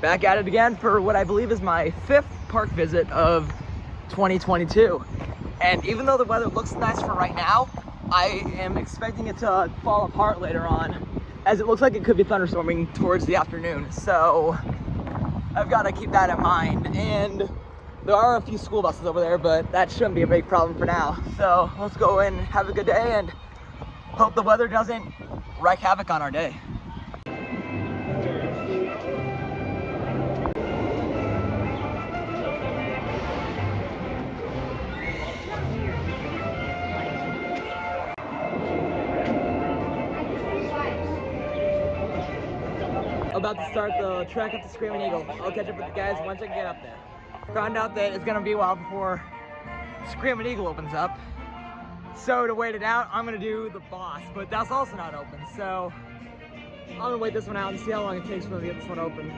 back at it again for what I believe is my 5th park visit of 2022. And even though the weather looks nice for right now, I am expecting it to fall apart later on, as it looks like it could be thunderstorming towards the afternoon. So I've got to keep that in mind. And there are a few school buses over there, but that shouldn't be a big problem for now. So let's go and have a good day and hope the weather doesn't wreak havoc on our day. About to start the trek up to Screaming Eagle. I'll catch up with the guys once I get up there. Found out that it's gonna be a while before Screaming Eagle opens up. So to wait it out, I'm gonna do the Boss, but that's also not open. So I'm gonna wait this one out and see how long it takes for them to get this one open.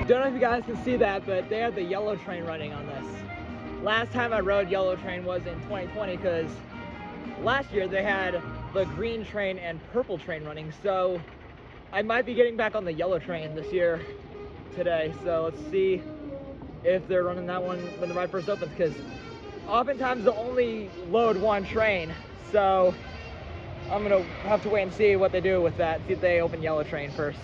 Don't know if you guys can see that, but they have the yellow train running on this. Last time I rode yellow train was in 2020, because last year they had the green train and purple train running. So I might be getting back on the yellow train this year today. So let's see if they're running that one when the ride first opens, because oftentimes they'll only load one train. So I'm gonna have to wait and see what they do with that, see if they open yellow train first.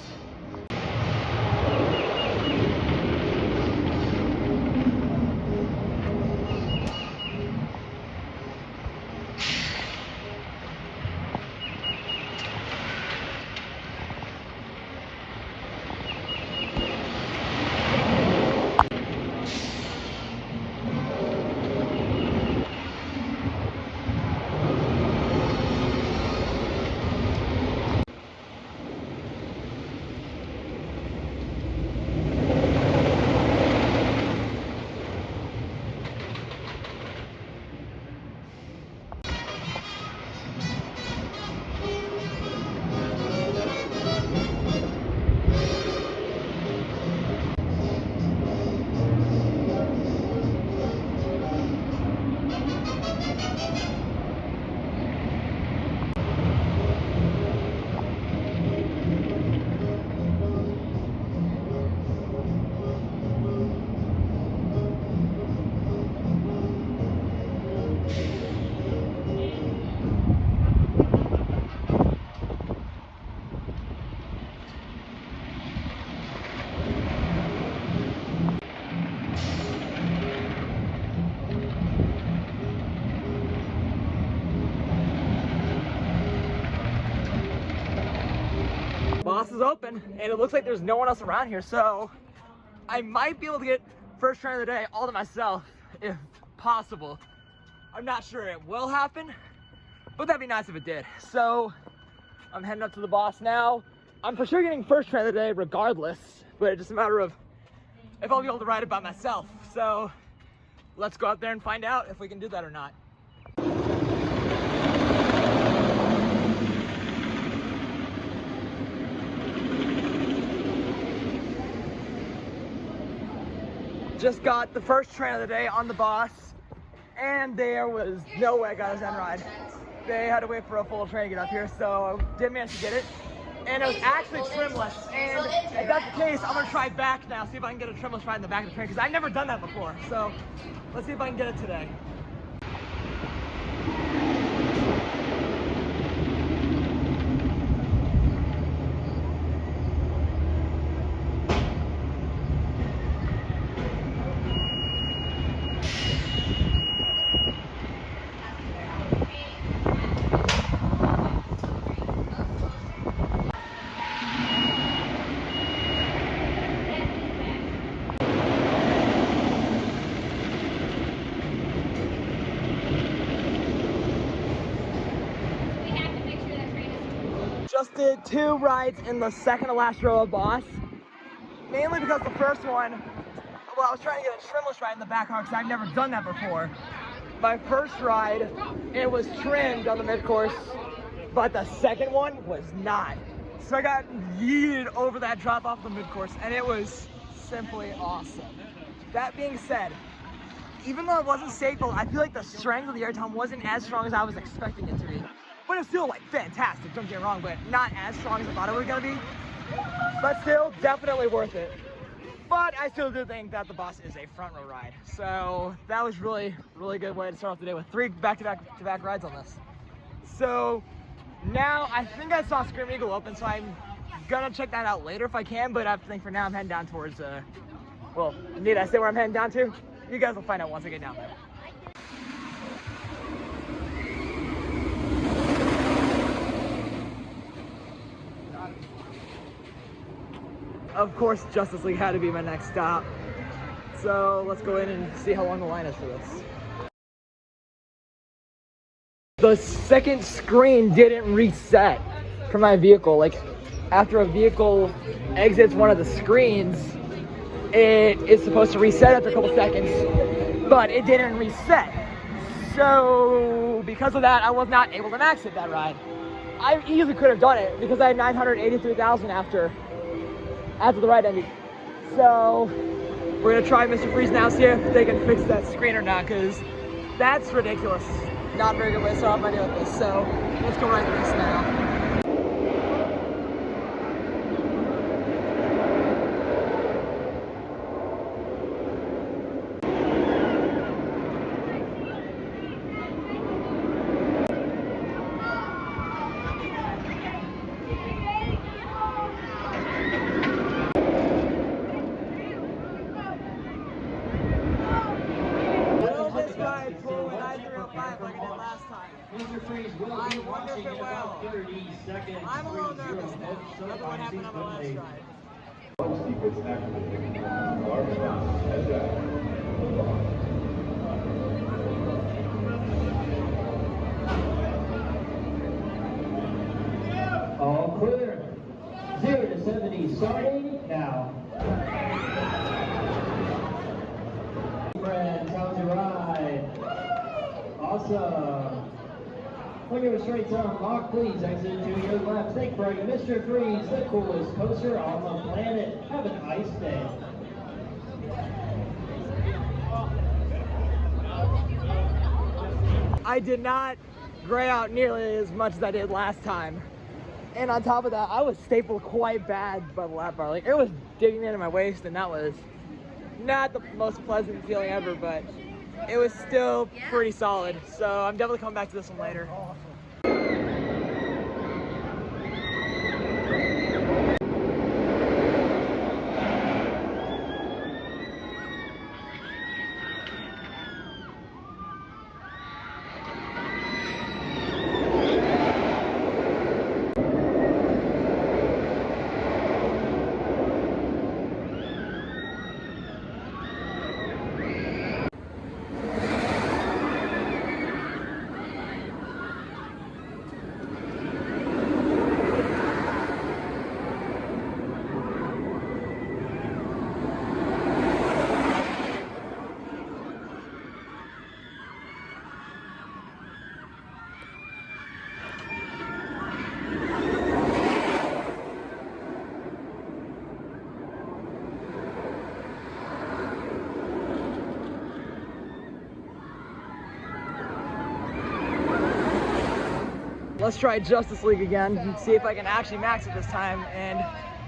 Boss is open, and it looks like there's no one else around here, so I might be able to get first train of the day all to myself, if possible. I'm not sure it will happen, but that'd be nice if it did. So I'm heading up to the Boss now. I'm for sure getting first train of the day regardless, but it's just a matter of if I'll be able to ride it by myself. So let's go out there and find out if we can do that or not. Just got the first train of the day on the Boss, and there was no way I got a Zen ride. They had to wait for a full train to get up here, so I did manage to get it. And it was actually trimless, and if that's the case, I'm gonna try back now, see if I can get a trimless ride in the back of the train, because I've never done that before. So let's see if I can get it today. Just did 2 rides in the second to last row of Boss, mainly because the first one, well, I was trying to get a trimless ride in the back car because I've never done that before. My first ride, it was trimmed on the mid-course, but the second one was not. So I got yeeted over that drop off the mid-course, and it was simply awesome. That being said, even though it wasn't stable, I feel like the strength of the air time wasn't as strong as I was expecting it to be. But it's still like fantastic, don't get me wrong, but not as strong as I thought it was gonna be. But still, definitely worth it. But I still do think that the bus is a front row ride. So that was really, really good way to start off the day with 3 back-to-back rides on this. So now I think I saw Scream Eagle open, so I'm gonna check that out later if I can. But I think for now I'm heading down towards, well, need I say where I'm heading down to? You guys will find out once I get down there. Of course, Justice League had to be my next stop. So let's go in and see how long the line is for this. The second screen didn't reset for my vehicle. Like, after a vehicle exits one of the screens, it is supposed to reset after a couple seconds, but it didn't reset. So because of that, I was not able to max it that ride. I easily could have done it because I had 983,000 after the ride ended. So we're gonna try Mr. Freeze now, see if they can fix that screen or not, because that's ridiculous. Not a very good way to start off my day with this. So let's go right through this now. I wonder if it will. I'm a little nervous now. After what happened on my last ride. All clear. 0 to 70 starting now. Friends, how's your ride? Awesome. When your straight on lock, please exit to your left. Think break. Mr. Freeze, the coolest coaster on the planet. Have a nice day. I did not gray out nearly as much as I did last time. And on top of that, I was stapled quite bad by the lap bar. Like, it was digging into my waist, and that was not the most pleasant feeling ever, but it was still pretty solid. So I'm definitely coming back to this one later. Let's try Justice League again and see if I can actually max it this time, and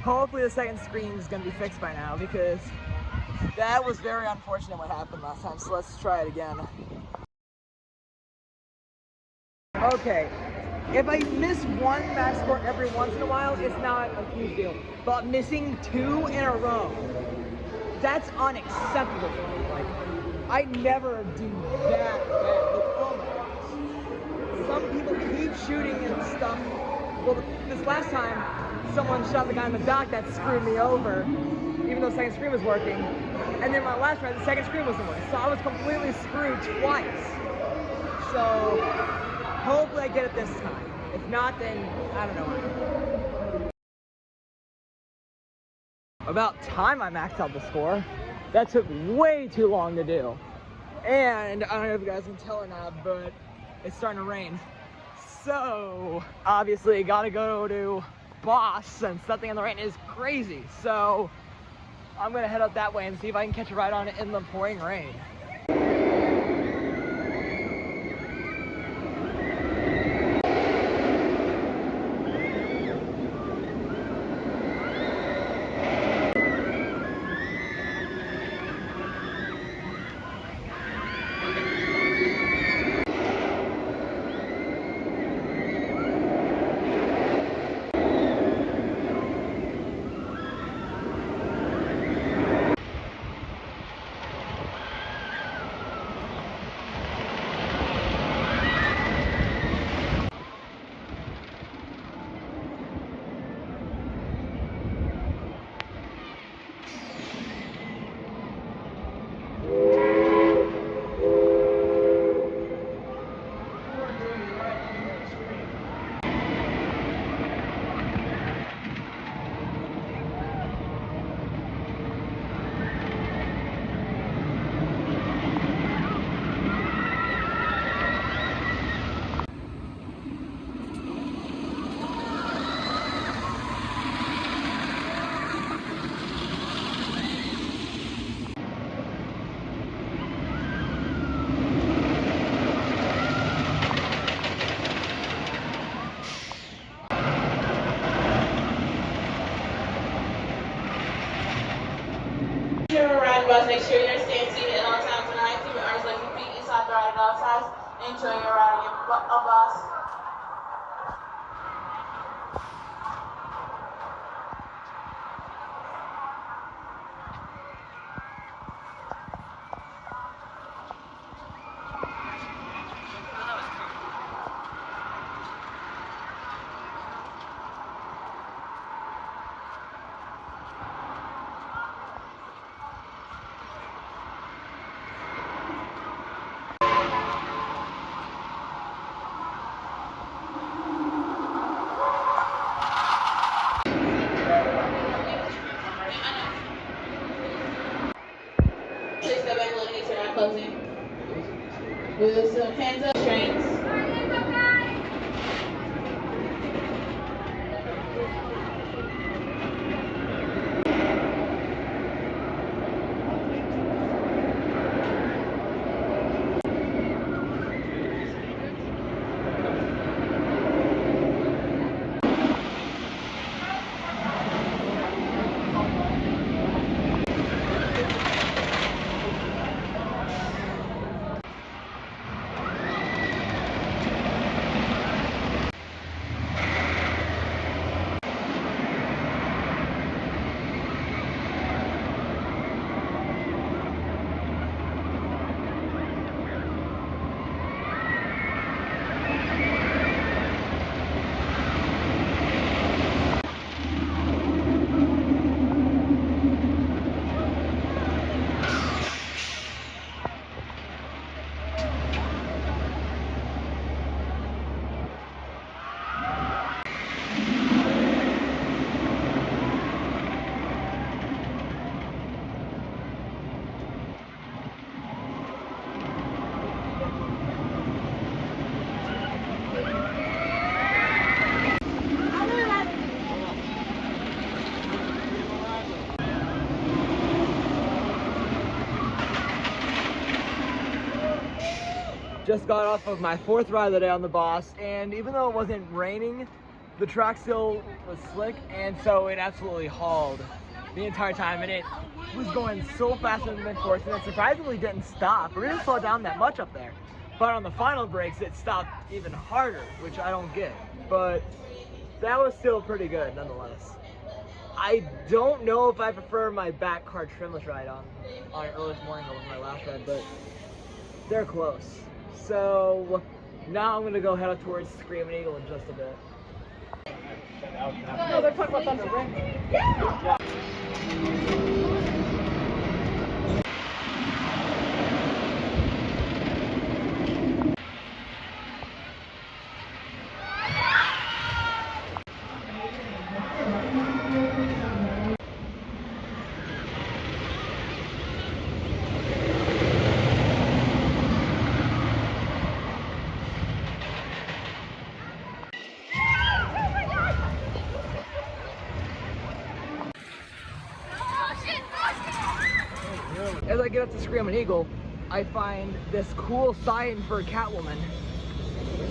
hopefully the second screen is going to be fixed by now, because that was very unfortunate what happened last time. So let's try it again. Okay, if I miss one max score every once in a while, it's not a huge deal, but missing 2 in a row, that's unacceptable for me. Like, I never do that bad. Like, oh my gosh. Some people keep shooting and stuff. Well, this last time, someone shot the guy in the dock that screwed me over, even though the second screen was working. And then my last ride, the second screen wasn't working. So I was completely screwed twice. So hopefully I get it this time. If not, then I don't know. About time I maxed out the score. That took way too long to do. And I don't know if you guys can tell or not, but it's starting to rain. So obviously gotta go to Boss since something in the rain is crazy. So I'm gonna head up that way and see if I can catch a ride on it in the pouring rain. Bus, make sure you're staying seated at all times tonight. Keep your arms, legs, and feet inside the ride at all times. Enjoy your ride on bus. Please step back a little bit, turn our closing. With some hands up, strings. Just got off of my 4th ride of the day on the Boss, and even though it wasn't raining, the track still was slick, and so it absolutely hauled the entire time, and it was going so fast in the mid-course, and it surprisingly didn't stop. It didn't slow down that much up there. But on the final brakes, it stopped even harder, which I don't get. But that was still pretty good nonetheless. I don't know if I prefer my back car trimless ride on early this morning over my last ride, but they're close. So now I'm gonna go head up towards Screaming Eagle in just a bit. No, they're talking about Thunder. Yeah. as I get up to Screaming Eagle, I find this cool sign for Catwoman.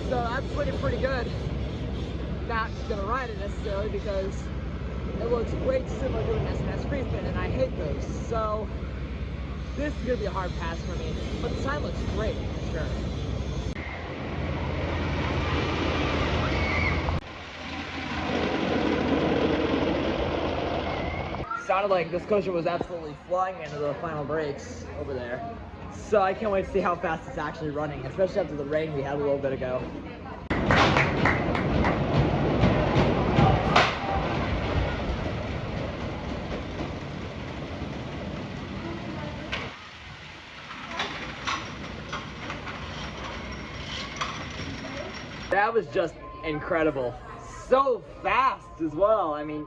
So that's looking pretty good. Not gonna ride it necessarily because it looks way too similar to an SNS free spin, and I hate those. So this is gonna be a hard pass for me, but the sign looks great for sure. Sounded like this coaster was absolutely flying into the final brakes over there. So I can't wait to see how fast it's actually running, especially after the rain we had a little bit ago. That was just incredible. So fast as well. I mean,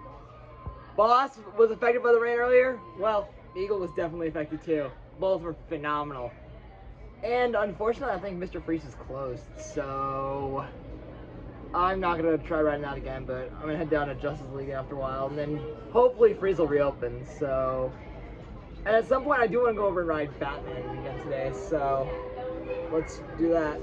Boss was affected by the rain earlier. Well, Eagle was definitely affected too. Both were phenomenal. And unfortunately, I think Mr. Freeze is closed. So I'm not gonna try riding that again, but I'm gonna head down to Justice League after a while, and then hopefully Freeze will reopen. So, and at some point I do want to go over and ride Batman again today. So let's do that.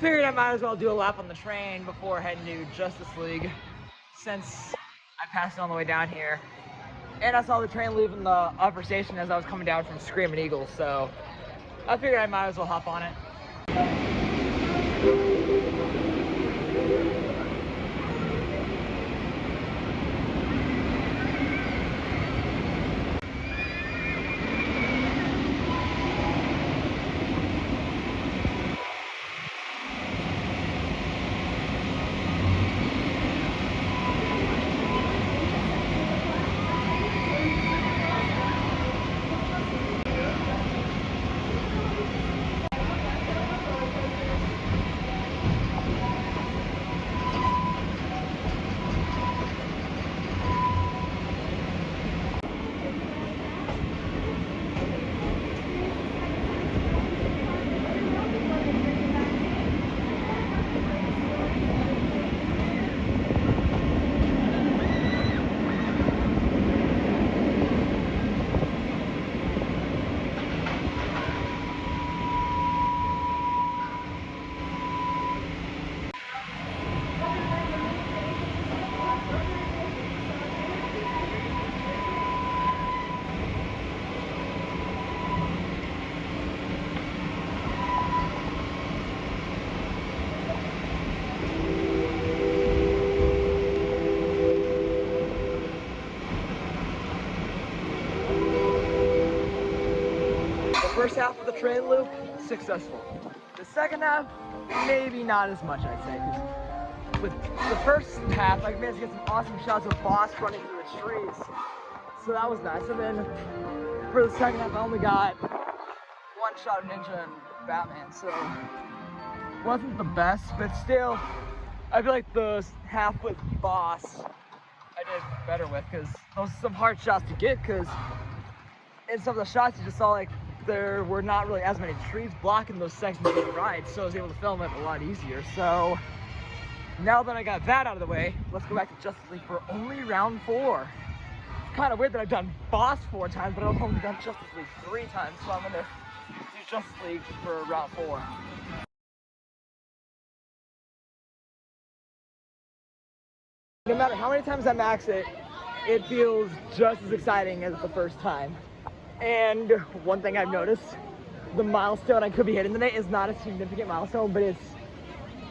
Figured I might as well do a lap on the train before heading to Justice League, since I passed it on the way down here. And I saw the train leaving the upper station as I was coming down from Screaming Eagle, so I figured I might as well hop on it. First half of the train loop, successful. The second half, maybe not as much, I'd say. 'Cause with the first half, I managed to get some awesome shots of Boss running through the trees. So that was nice. And then for the second half, I only got one shot of Ninja and Batman. So it wasn't the best, but still, I feel like the half with Boss, I did better with, because those are some hard shots to get, because in some of the shots you just saw like there were not really as many trees blocking those sections of the ride, so I was able to film it a lot easier. So now that I got that out of the way, let's go back to Justice League for only round 4. It's kind of weird that I've done Boss 4 times, but I've only done Justice League 3 times, so I'm gonna do Justice League for round 4. No matter how many times I max it, it feels just as exciting as the first time. And one thing I've noticed, the milestone I could be hitting today is not a significant milestone, but it's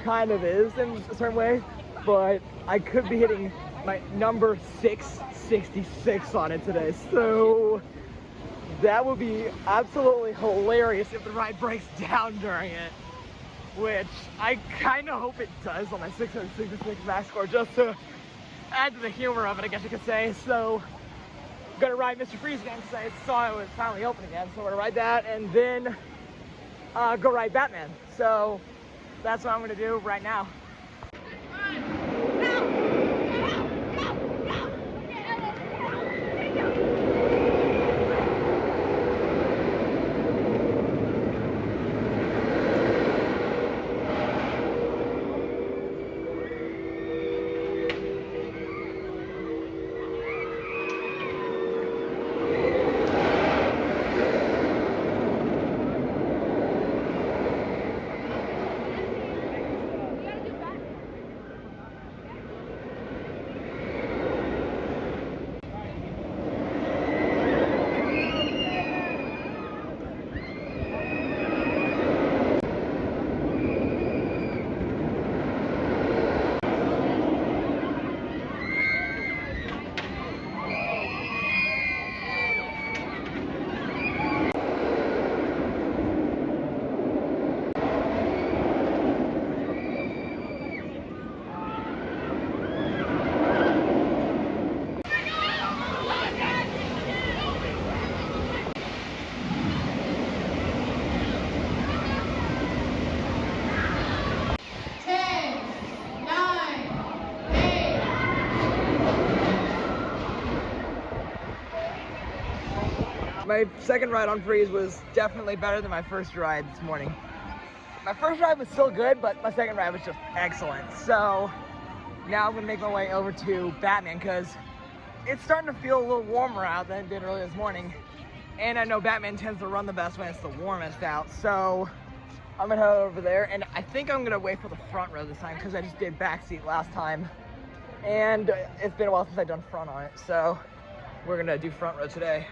kind of is in a certain way, but I could be hitting my number 666 on it today. So that would be absolutely hilarious if the ride breaks down during it, which I kind of hope it does on my 666 max score, just to add to the humor of it, I guess you could say. So I'm gonna ride Mr. Freeze again because I saw it was finally open again. So I'm gonna ride that and then go ride Batman. So that's what I'm gonna do right now. My second ride on Freeze was definitely better than my first ride this morning. My first ride was still good, but my second ride was just excellent. So now I'm gonna make my way over to Batman because it's starting to feel a little warmer out than it did earlier this morning. And I know Batman tends to run the best when it's the warmest out. So I'm gonna head over there, and I think I'm gonna wait for the front row this time because I just did backseat last time. And it's been a while since I've done front on it. So we're gonna do front row today.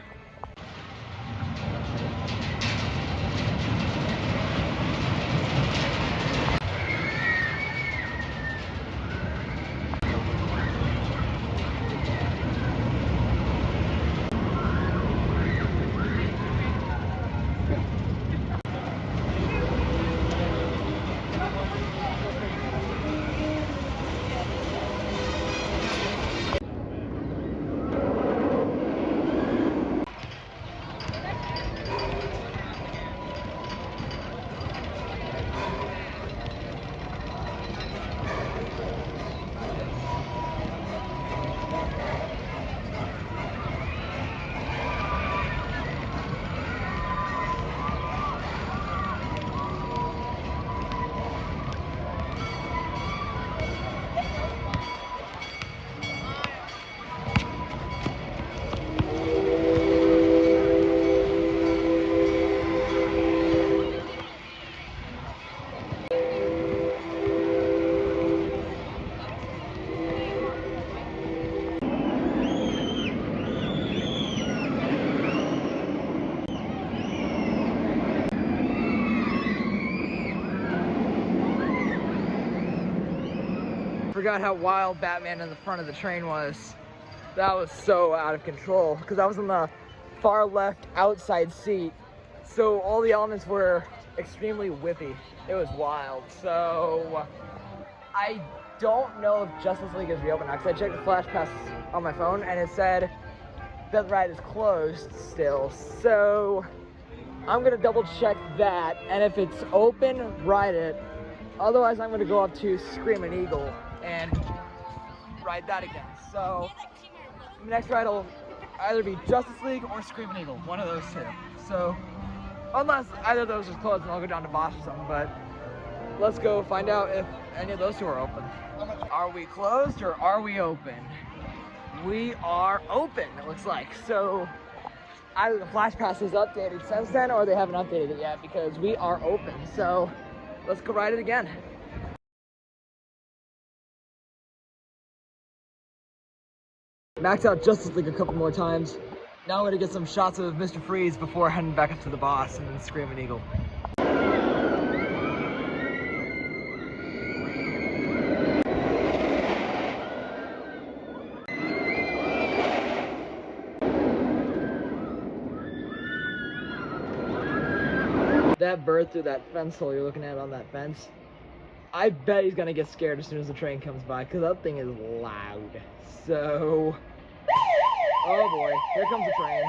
Forgot how wild Batman in the front of the train was. That was so out of control because I was in the far left outside seat, so all the elements were extremely whippy. It was wild. So I don't know if Justice League is reopened now because I checked the flash pass on my phone and it said that the ride is closed still. So I'm gonna double check that, and if it's open, ride it. Otherwise, I'm gonna go up to Screaming Eagle and ride that again. So the next ride will either be Justice League or Screaming Eagle, one of those two. So unless either of those is closed, then I'll go down to Bosch or something, but let's go find out if any of those two are open. Are we closed or are we open? We are open, it looks like. So either the flash pass is updated since then or they haven't updated it yet because we are open. So let's go ride it again. Maxed out Justice League a couple more times. Now I'm gonna get some shots of Mr. Freeze before heading back up to the boss and then Screaming Eagle. that bird through that fence hole you're looking at on that fence, I bet he's gonna get scared as soon as the train comes by, because that thing is loud. So, oh boy, here comes the train.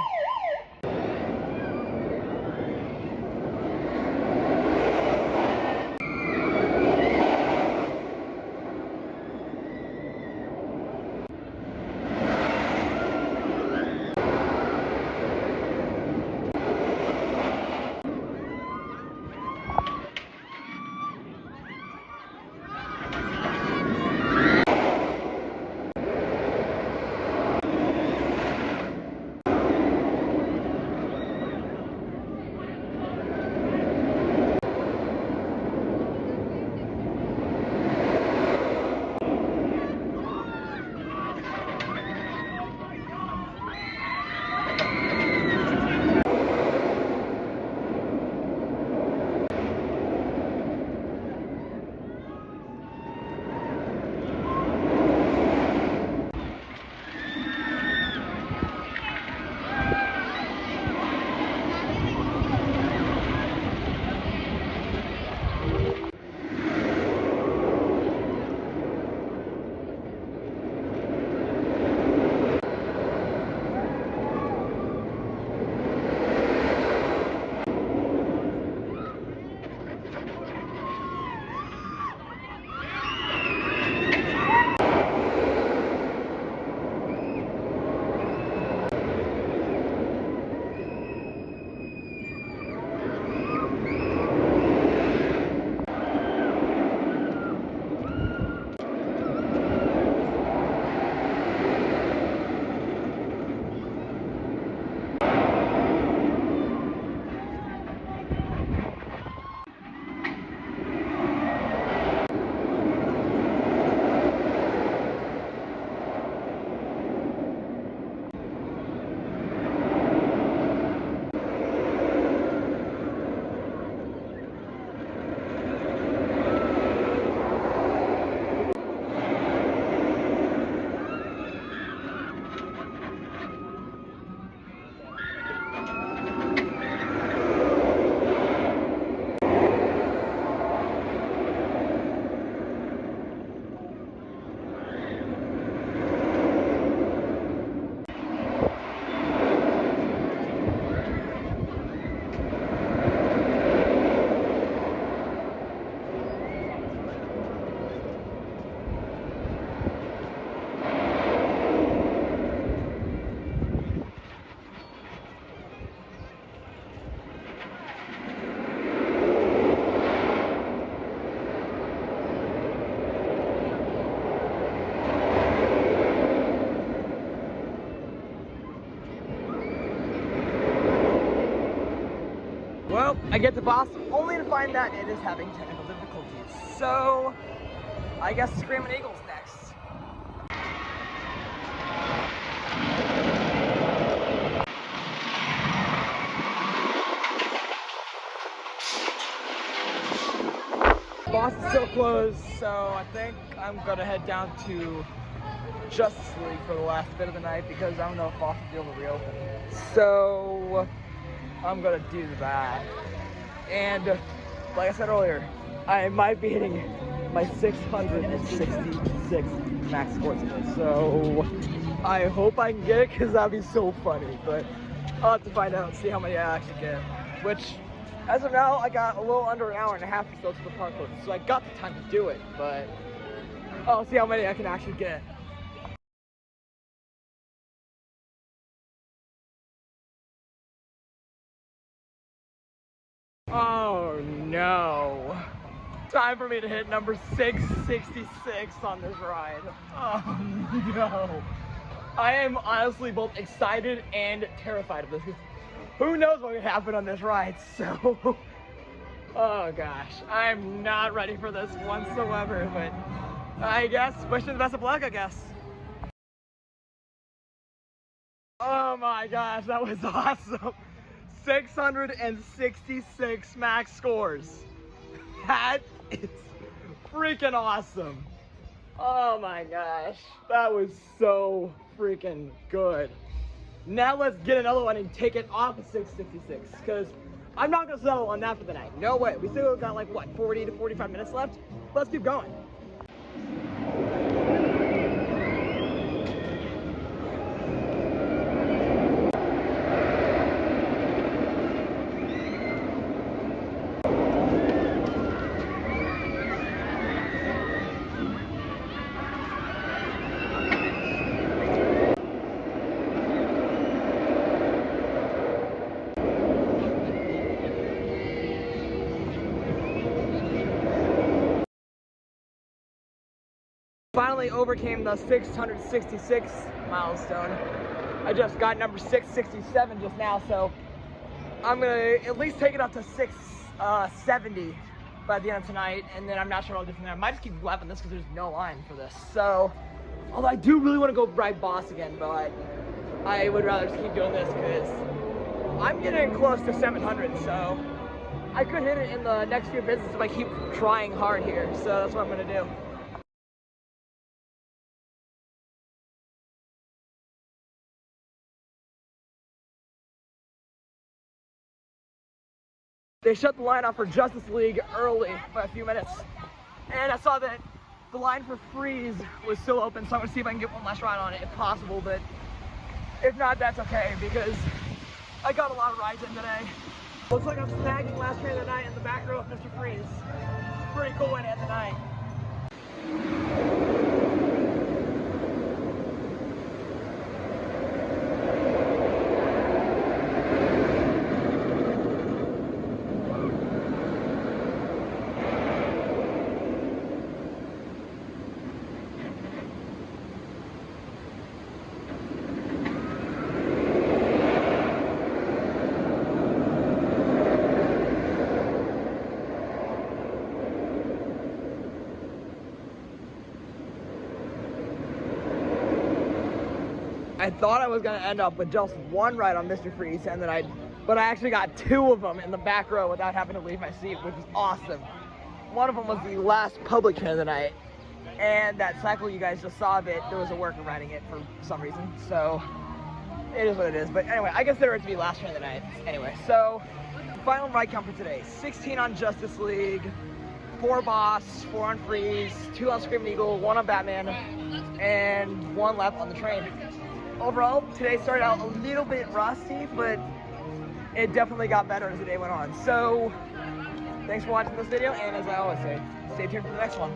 Well, I get to Boston only to find that it is having technical difficulties. So, I guess Screaming Eagle's next. Boston's still closed, so I think I'm gonna head down to Justice League for the last bit of the night because I don't know if Boston's will be able to reopen. So, I'm gonna do that. And like I said earlier, I might be hitting my 666 max score today. So I hope I can get it because that'd be so funny. But I'll have to find out and see how many I actually get. Which, as of now, I got a little under an hour and a half or so to the parkour. So I got the time to do it, but I'll see how many I can actually get. Oh no. Time for me to hit number 666 on this ride. Oh no. I am honestly both excited and terrified of this. Who knows what could happen on this ride, so. Oh gosh, I'm not ready for this whatsoever, but I guess, wish me the best of luck, I guess. Oh my gosh, that was awesome. 666 max scores. That is freaking awesome. Oh my gosh, that was so freaking good. Now let's get another one and take it off of 666, because I'm not gonna settle on that for the night. No way. We still got like, what, 40 to 45 minutes left? Let's keep going. Finally overcame the 666 milestone. I just got number 667 just now, so I'm gonna at least take it up to 670 by the end of tonight, and then I'm not sure what I'll do from there. I might just keep lapping this because there's no line for this. So, although I do really want to go ride Boss again, but I would rather just keep doing this because I'm getting close to 700, so I could hit it in the next few visits if I keep trying hard here. So that's what I'm gonna do. They shut the line off for Justice League early by a few minutes. And I saw that the line for Freeze was still open, so I'm gonna see if I can get one last ride on it if possible, but if not, that's okay because I got a lot of rides in today. Looks like I'm snagging last train of the night in the back row of Mr. Freeze. Pretty cool way to end the night. I thought I was gonna end up with just one ride on Mr. Freeze, but I actually got two of them in the back row without having to leave my seat, which is awesome. One of them was the last public train of the night, and that cycle you guys just saw, that there was a worker riding it for some reason, so it is what it is. But anyway, I consider it to be last train of the night. Anyway, so final ride count for today: 16 on Justice League, 4 Boss, 4 on Freeze, 2 on Screaming Eagle, 1 on Batman, and 1 lap on the train. Overall, today started out a little bit rusty, but it definitely got better as the day went on. So, thanks for watching this video, and as I always say, stay tuned for the next one.